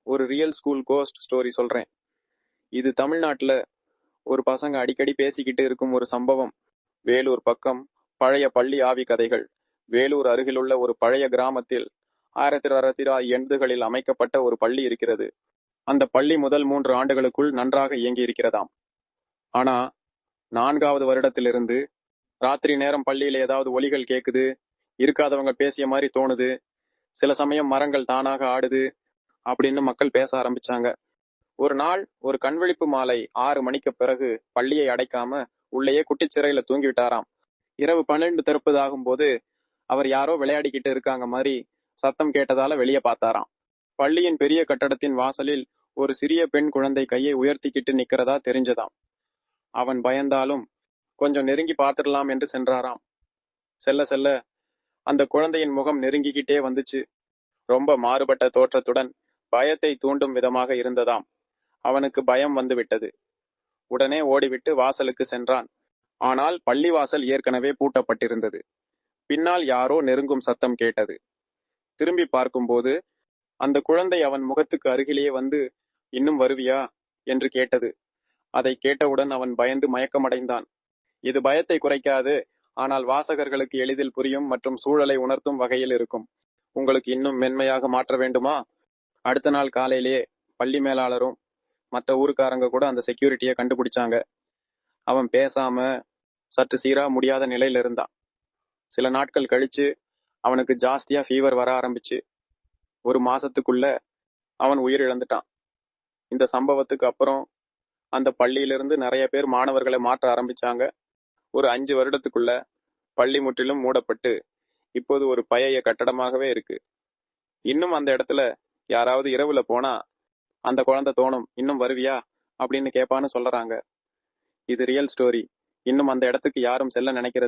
ஒரு real school cost story சொல்றேன். இது தமிழ்நாட்டுல ஒரு பசங்க அடிக்கடி பேசிக்கிட்டு இருக்கும் ஒரு சம்பவம். வேலூர் பக்கம் பழைய பள்ளி ஆவி கதைகள். வேலூர் அருகிலுள்ள ஒரு பழைய கிராமத்தில் 1980களில் அமைக்கப்பட்ட ஒரு பள்ளி இருக்கிறது. அந்த பள்ளி முதல் 3 ஆண்டுகளுக்குள் நன்றாக இயங்கி இருக்கிறதாம். ஆனா 4வது வருடத்திலிருந்து ராத்திரி நேரம் பள்ளியில ஏதாவது ஒலிகள் கேக்குது, இருக்காதவங்க பேசிய மாதிரி தோணுது, சில சமயம் மரங்கள் தானாக ஆடுது அப்படின்னு மக்கள் பேச ஆரம்பிச்சாங்க. ஒரு நாள் ஒரு கண்விழிப்பு மாலை 6 மணிக்கு பிறகு பள்ளியை அடைக்காம உள்ளேயே குட்டிச்சிறையில தூங்கி விட்டாராம். இரவு 12 திறப்பதாகும் போது அவர் யாரோ விளையாடிக்கிட்டு இருக்காங்க மாதிரி சத்தம் கேட்டதால வெளியே பார்த்தாராம். பள்ளியின் பெரிய கட்டடத்தின் வாசலில் ஒரு சிறிய பெண் குழந்தை கையை உயர்த்திக்கிட்டு நிக்கிறதா தெரிஞ்சதாம். அவன் பயந்தாலும் கொஞ்சம் நெருங்கி பார்த்துடலாம் என்று சென்றாராம். செல்ல செல்ல அந்த குழந்தையின் முகம் நெருங்கிக்கிட்டே வந்துச்சு. ரொம்ப மாறுபட்ட தோற்றத்துடன் பயத்தை தூண்டும் விதமாக இருந்ததாம். அவனுக்கு பயம் வந்து விட்டது. உடனே ஓடிவிட்டு வாசலுக்கு சென்றான். ஆனால் பள்ளிவாசல் ஏற்கனவே பூட்டப்பட்டிருந்தது. பின்னால் யாரோ நெருங்கும் சத்தம் கேட்டது. திரும்பி பார்க்கும்போது அந்த குழந்தை அவன் முகத்துக்கு அருகிலேயே வந்து, இன்னும் வருவியா என்று கேட்டது. அதை கேட்டவுடன் அவன் பயந்து மயக்கமடைந்தான். இது பயத்தை குறைக்காது, ஆனால் வாசகர்களுக்கு எளிதில் புரியும் மற்றும் சூழலை உணர்த்தும் வகையில் இருக்கும். உங்களுக்கு இன்னும் மென்மையாக மாற்ற வேண்டுமா? அடுத்த நாள் காலையிலேயே பள்ளி மேலாளரும் மற்ற ஊருக்காரங்க கூட அந்த செக்யூரிட்டியை கண்டுபிடிச்சாங்க. அவன் பேசாம சற்று சீரா முடியாத நிலையில இருந்தான். சில நாட்கள் கழிச்சு அவனுக்கு ஜாஸ்தியா ஃபீவர் வர ஆரம்பிச்சு. 1 மாசத்துக்குள்ள அவன் உயிரிழந்துட்டான். இந்த சம்பவத்துக்கு அப்புறம் அந்த பள்ளியிலிருந்து நிறைய பேர் மாணவர்களை மாற்ற ஆரம்பிச்சாங்க. ஒரு 5 வருடத்துக்குள்ள பள்ளி முற்றிலும் மூடப்பட்டு இப்போது ஒரு பழைய கட்டடமாகவே இருக்கு. இன்னும் அந்த இடத்துல யாராவது இரவுல போனா அந்த குழந்தை தோணும், இன்னும் வருவியா அப்படின்னு கேட்பான்னு சொல்றாங்க. இது ரியல் ஸ்டோரி. இன்னும் அந்த இடத்துக்கு யாரும் செல்ல நினைக்கிறது